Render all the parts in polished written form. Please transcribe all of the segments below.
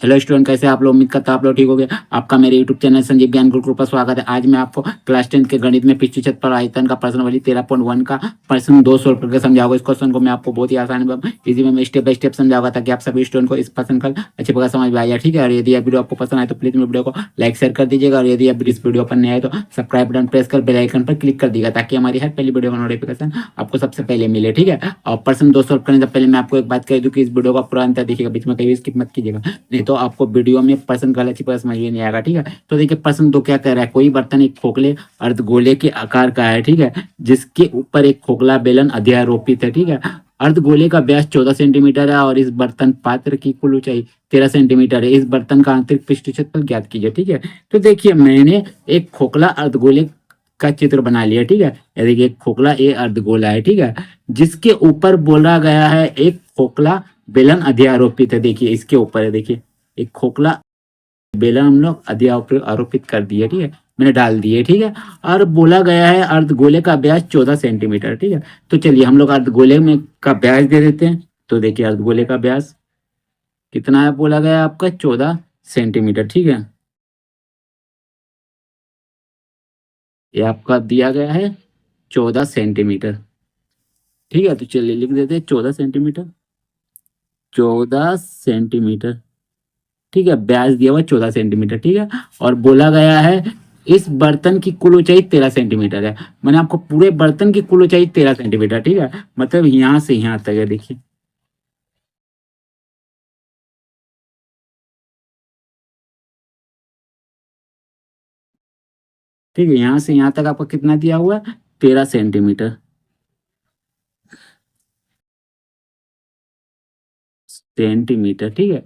Hello student, कैसे आप लोग? उम्मीद करता आप लोग ठीक हो गए। आपका मेरे यूट्यूब चैनल संजीव ज्ञान गुरुकुल पर स्वागत है। आज मैं आपको क्लास 10 के गणित में पृष्ठ क्षेत्रफल आयतन का प्रश्न वाली 13.1 का प्रश्न 2 सोल्व करके समझाऊंगा। इस क्वेश्चन को मैं आपको बहुत ही आसान इजी में स्टेप बाय स्टेप समझाऊंगा ताकि आप सभी स्टूडेंट को इस प्रश्न का अच्छी प्रकार समझ में आ जाए। ठीक है, और यदि यह वीडियो आपको पसंद आए तो प्लीज मेरे वीडियो को लाइक शेयर कर दीजिएगा, और यदि आप इस वीडियो पर नए आए तो सब्सक्राइब बटन प्रेस कर बेल आइकन पर क्लिक कर दीजिएगा ताकि हमारी हर पहली वीडियो का नोटिफिकेशन आपको सबसे पहले मिले। ठीक है, और प्रश्न 2 सोल्व करने से पहले मैं आपको एक बात कह दूं कि इस वीडियो का पूरा अंतर देखिएगा, बीच में कहीं स्किप मत कीजिएगा, नहीं तो आपको वीडियो में प्रश्न गलत अच्छी तरह समझ में नहीं आएगा। ठीक है, तो देखिए प्रश्न 2 क्या कह रहा है। कोई बर्तन एक खोखले अर्धगोले के आकार का है, ठीक है, जिसके ऊपर एक खोखला बेलन अध्यारोपित है। ठीक है, अर्धगोले का व्यास 14 सेंटीमीटर है और इस बर्तन पात्र की कुल ऊंचाई 13 सेंटीमीटर है। इस बर्तन का आंतरिक पृष्ठ क्षेत्रफल ज्ञात कीजिए। ठीक है, तो देखिए मैंने एक खोखला अर्धगोले का चित्र बना लिया। ठीक है, देखिए एक खोखला ए अर्धगोला है, ठीक है, जिसके ऊपर बोला गया है एक खोखला बेलन अध्यारोपित है। देखिए इसके ऊपर है, देखिए एक खोखला बेलन हम लोग आरोपित कर दिए। ठीक है, मैंने डाल दिए। ठीक है, और बोला गया है अर्धगोले का व्यास 14 सेंटीमीटर। ठीक है, तो चलिए हम लोग अर्धगोले में का व्यास दे देते हैं। तो देखिए अर्धगोले का व्यास कितना है, बोला गया आपका 14 सेंटीमीटर। ठीक है, ये आपका दिया गया है 14 सेंटीमीटर। ठीक है, तो चलिए लिख देते हैं 14 सेंटीमीटर, 14 सेंटीमीटर। ठीक है, व्यास दिया हुआ 14 सेंटीमीटर। ठीक है, और बोला गया है इस बर्तन की कुल ऊंचाई 13 सेंटीमीटर है। मैंने आपको पूरे बर्तन की कुल ऊंचाई 13 सेंटीमीटर, ठीक है, मतलब यहां से यहां तक है। देखिए ठीक है, यहां से यहां तक आपका कितना दिया हुआ है, 13 सेंटीमीटर। सेंटीमीटर, ठीक है,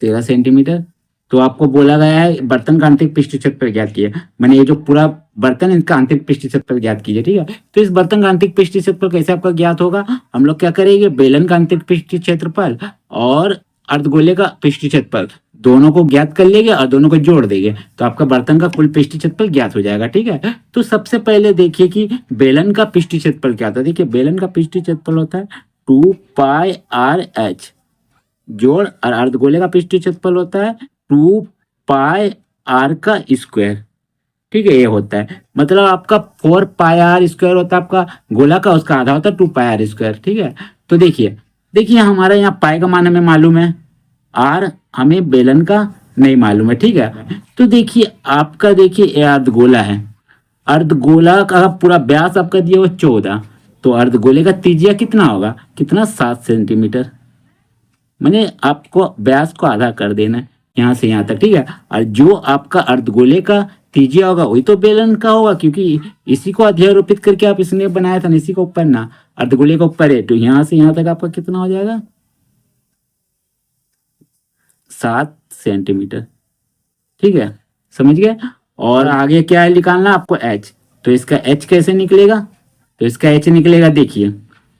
13 सेंटीमीटर। तो आपको बोला गया है बर्तन का आंतरिक पृष्ठ क्षेत्रफल ज्ञात कीजिए। मैंने ये जो पूरा बर्तन है इसका आंतरिक पृष्ठ क्षेत्रफल ज्ञात कीजिए। ठीक है, तो इस बर्तन का आंतरिक पृष्ठ क्षेत्रफल कैसे आपका ज्ञात होगा? हम लोग क्या करेंगे, बेलन का आंतरिक पृष्ठ क्षेत्रफल और अर्धगोले का पृष्ठ क्षेत्रफल दोनों को ज्ञात कर लेंगे और दोनों को जोड़ देंगे तो आपका बर्तन का कुल पृष्ठ क्षेत्रफल ज्ञात हो जाएगा। ठीक है, तो सबसे पहले देखिए कि बेलन का पृष्ठ क्षेत्रफल क्या होता है। देखिए बेलन का पृष्ठ क्षेत्रफल होता है 2πr/h, जोड़ और अर्धगोले का पृष्ठ क्षेत्रफल होता है 2πr का स्क्वायर। ठीक है, ये होता है, मतलब आपका 4πr² होता है आपका गोला का, उसका आधा होता है 2πr²। ठीक है, तो देखिए देखिए हमारा यहाँ पाई का मान हमें मालूम है, आर हमें बेलन का नहीं मालूम है। ठीक है, तो देखिए आपका देखिए ये अर्धगोला है, अर्धगोला का पूरा व्यास आपका दिया हुआ 14, तो अर्धगोले का त्रिज्या कितना होगा, कितना 7 सेंटीमीटर। मैंने आपको व्यास को आधा कर देना है यहाँ से यहाँ तक। ठीक है, और जो आपका अर्धगोले का त्रिज्या होगा वही तो बेलन का होगा, क्योंकि इसी को अध्यारोपित करके आप इसने बनाया था ना, इसी को ऊपर ना, अर्धगोले का ऊपर है, तो यहाँ से यहाँ तक आपका कितना हो जाएगा, 7 सेंटीमीटर। ठीक है, समझ गए। और आगे क्या है निकालना आपको, एच। तो इसका एच कैसे निकलेगा, तो इसका एच निकलेगा, देखिए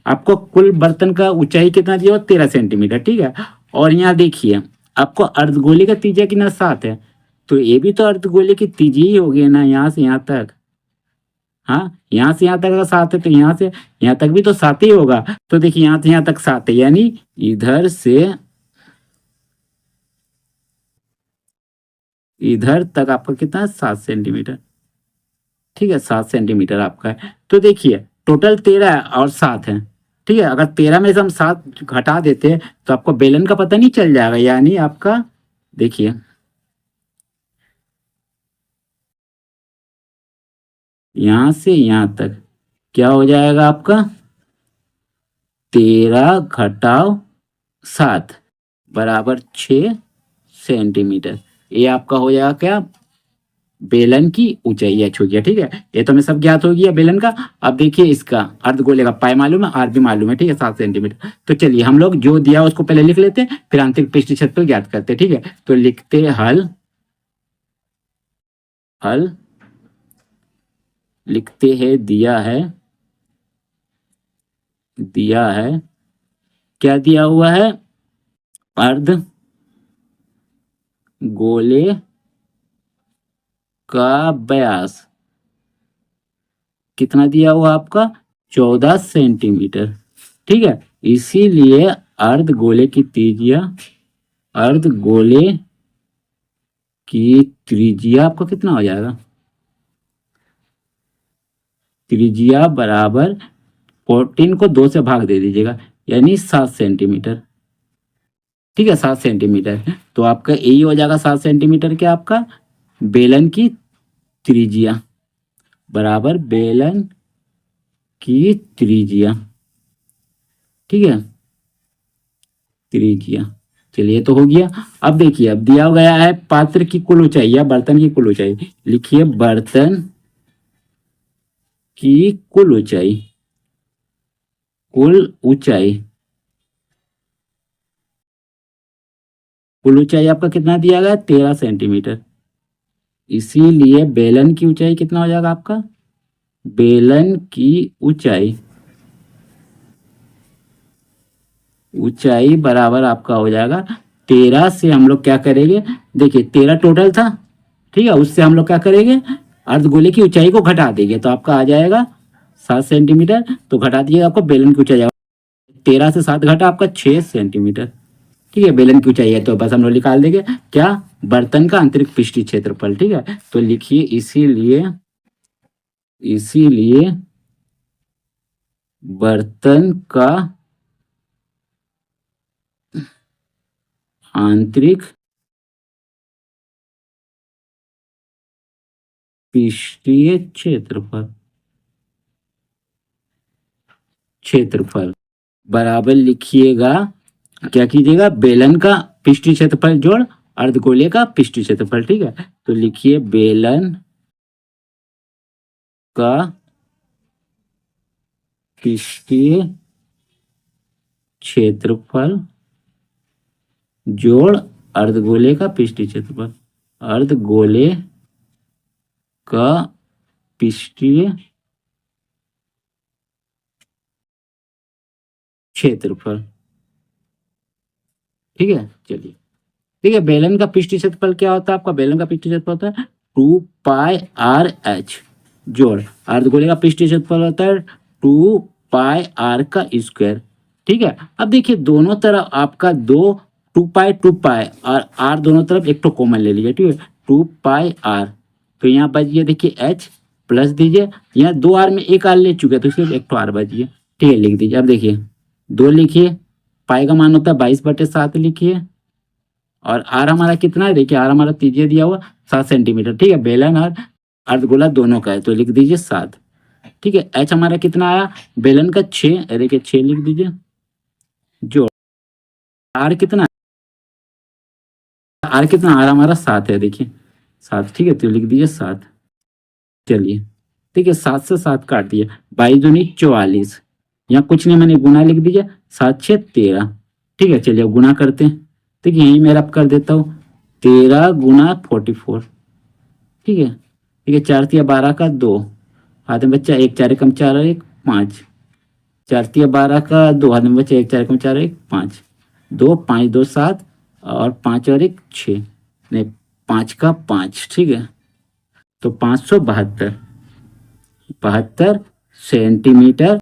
आपको कुल बर्तन का ऊंचाई कितना दिया हो, 13 सेंटीमीटर। ठीक है, और यहाँ देखिए आपको अर्धगोले का त्रिज्या कितना, 7 है, तो ये भी तो अर्धगोले की त्रिज्या ही होगी ना, यहाँ से यहाँ तक। हाँ, यहाँ से यहाँ तक अगर 7 है तो यहाँ से यहाँ तक भी तो 7 ही होगा। तो देखिए यहाँ से यहाँ तक 7 है, यानी इधर से इधर तक आपका कितना है, 7 सेंटीमीटर। ठीक है, 7 सेंटीमीटर आपका है। तो देखिए टोटल 13 है और 7 है। ठीक है, अगर 13 में से हम 7 घटा देते हैं तो आपको बेलन का पता नहीं चल जाएगा, यानी आपका देखिए यहां से यहां तक क्या हो जाएगा आपका, 13 घटाव 7 बराबर 6 सेंटीमीटर। ये आपका हो जाएगा क्या, बेलन की ऊंचाई एच हो गया। ठीक है, ये तो हमें सब ज्ञात हो गया बेलन का। अब देखिए इसका अर्धगोले का पाई मालूम है, आर भी मालूम है। ठीक है, 7 सेंटीमीटर। तो चलिए हम लोग जो दिया उसको पहले लिख लेते हैं, फिर आंतरिक पृष्ठ क्षेत्रफल ज्ञात करते हैं। ठीक है, तो लिखते हल, हल लिखते हैं, दिया है, दिया है, क्या दिया हुआ है, अर्ध गोले का व्यास कितना दिया हुआ आपका, 14 सेंटीमीटर। ठीक है, इसीलिए अर्धगोले की त्रिज्या, अर्धगोले की त्रिज्या आपका कितना हो जाएगा, त्रिज्या बराबर 14 को 2 से भाग दे दीजिएगा, यानी 7 सेंटीमीटर। ठीक है, 7 सेंटीमीटर। तो आपका यही हो जाएगा 7 सेंटीमीटर क्या आपका बेलन की त्रिज्या बराबर बेलन की त्रिज्या। ठीक है, त्रिज्या। चलिए तो हो गया। अब देखिए, अब दिया गया है पात्र की कुल ऊंचाई या बर्तन की कुल ऊंचाई। लिखिए बर्तन की कुल ऊंचाई, कुल ऊंचाई, कुल ऊंचाई आपका कितना दिया गया 13 सेंटीमीटर। इसीलिए बेलन की ऊंचाई कितना हो जाएगा आपका, बेलन की ऊंचाई, ऊंचाई बराबर आपका हो जाएगा 13 से हम लोग क्या करेंगे, देखिए 13 टोटल था, ठीक है, उससे हम लोग क्या करेंगे अर्धगोले की ऊंचाई को घटा देंगे, तो आपका आ जाएगा 7 सेंटीमीटर। तो घटा दीजिएगा, आपको बेलन की ऊंचाई 13 से 7 घटा आपका 6 सेंटीमीटर। ठीक है, बेलन की ऊंचाई है, तो बस हम लोग निकाल देंगे क्या, बर्तन का आंतरिक पृष्ठीय क्षेत्रफल। ठीक है, तो लिखिए इसीलिए, इसीलिए बर्तन का आंतरिक पृष्ठीय क्षेत्रफल, क्षेत्रफल बराबर लिखिएगा, क्या कीजिएगा, बेलन का पृष्ठीय क्षेत्रफल जोड़ अर्धगोले का पृष्ठीय क्षेत्रफल। ठीक है, तो लिखिए बेलन का पृष्ठीय क्षेत्रफल जोड़ अर्धगोले का पृष्ठीय क्षेत्रफल, अर्धगोले का पृष्ठीय क्षेत्रफल। ठीक है, चलिए, ठीक है, बेलन का पृष्ठीय क्षेत्रफल क्या होता है आपका, बेलन का पृष्ठीय क्षेत्रफल होता है 2 पाई आर एच जोड़ अर्धगोले का पृष्ठीय क्षेत्रफल होता है 2 पाई आर का स्क्वायर। ठीक है, अब देखिए दोनों तरफ आपका 2 पाई और आर दोनों तरफ एक तो कॉमन ले लीजिए। ठीक है, 2 पाई आर, तो यहाँ बच गया देखिए एच प्लस दीजिए, यहाँ 2 आर में एक आर ले चुके हैं तो इसलिए एक तो आर बच गया। ठीक है, लिख दीजिए। अब देखिए 2 लिखिए, पाई का मान होता है 22/7 लिखिए, और आर हमारा कितना है, देखिए आर हमारा त्रिज्या दिया हुआ 7 सेंटीमीटर। ठीक है, बेलन और अर्धगोला दोनों का है तो लिख दीजिए 7। ठीक है, एच हमारा कितना आया, बेलन का 6, देखिए 6 लिख दीजिए, जो आर कितना, आर कितना, आर हमारा 7 है, देखिए 7। ठीक है, तो लिख दीजिए 7। चलिए, ठीक है, 7 से 7 काट दिए, 22 दूनी 44, यहाँ कुछ नहीं मैंने गुना लिख दीजिए, 7 6 13। ठीक है, चलिए गुना करते हैं, ठीक है, यही मैं अब कर देता हूँ 13 गुना 44। ठीक है, ठीक है, 4 तिया 12 का 2, हाथ में बच्चा 1 4 कम 4 और 1 5, 4 तिया 12 का 2, हाथ में बच्चा 1 4 कम 4 और 1 5, 2 5 2 7 और 5 और 1 6, नहीं 5 का 5। ठीक है, तो 572 सेंटीमीटर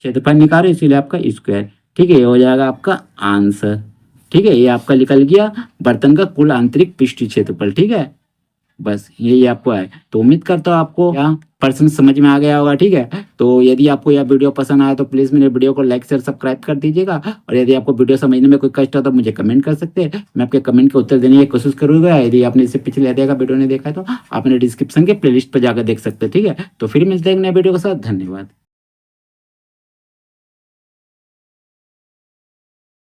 क्षेत्रफल निकालो, इसीलिए आपका स्क्वायर। ठीक है, ये हो जाएगा आपका आंसर। ठीक है, ये आपका निकल गया बर्तन का कुल आंतरिक पृष्ठीय क्षेत्रफल। ठीक है, बस यही आपको है। तो उम्मीद करता हूँ आपको यह प्रश्न समझ में आ गया होगा। ठीक है, तो यदि आपको यह वीडियो पसंद आया तो प्लीज मेरे वीडियो को लाइक शेयर सब्सक्राइब कर दीजिएगा, और यदि आपको वीडियो समझने में कोई कष्ट हो तो मुझे कमेंट कर सकते हैं, मैं आपके कमेंट के उत्तर देने की कोशिश करूंगा। यदि आपने इससे पिछले का वीडियो नहीं देखा है तो आपने डिस्क्रिप्शन के प्लेलिस्ट पर जाकर देख सकते हैं। ठीक है, तो फिर मिलते हैं नए वीडियो के साथ, धन्यवाद।